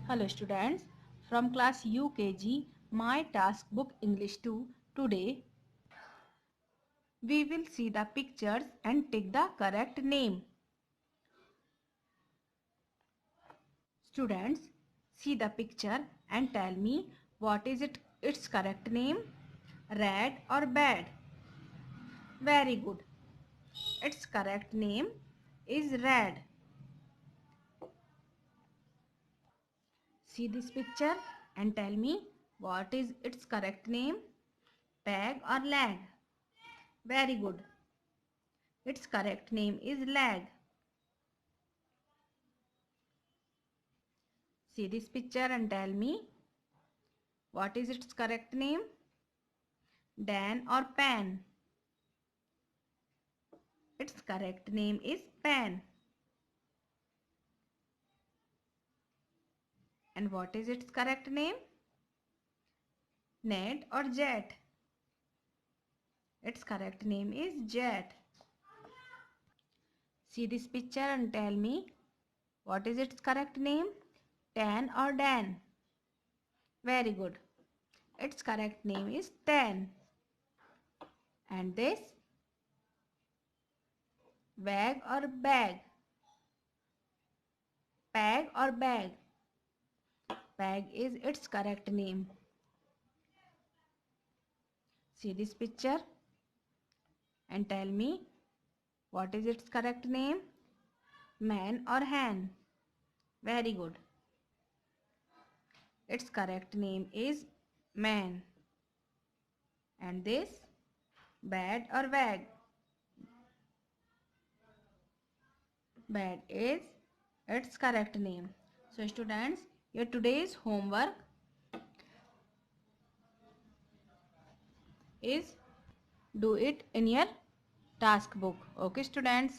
Hello students, from class UKG, my task book English 2. Today we will see the pictures and take the correct name. Students, see the picture and tell me what is its correct name, red or bad. Very good. Its correct name is red. See this picture and tell me what is its correct name, peg or leg. Very good. Its correct name is leg. See this picture and tell me what is its correct name, Dan or Pan. Its correct name is Pan. And what is its correct name, Ned or Jet. Its correct name is Jet. See this picture and tell me what is its correct name, Tan or Dan. Very good. Its correct name is Tan. And this, bag or bag, peg or bag. Peg is its correct name. See this picture and tell me what is its correct name, man or hen. Very good. Its correct name is man. And this, bad or wag. Bad is its correct name. So students, your today's homework is do it in your task book. Okay students.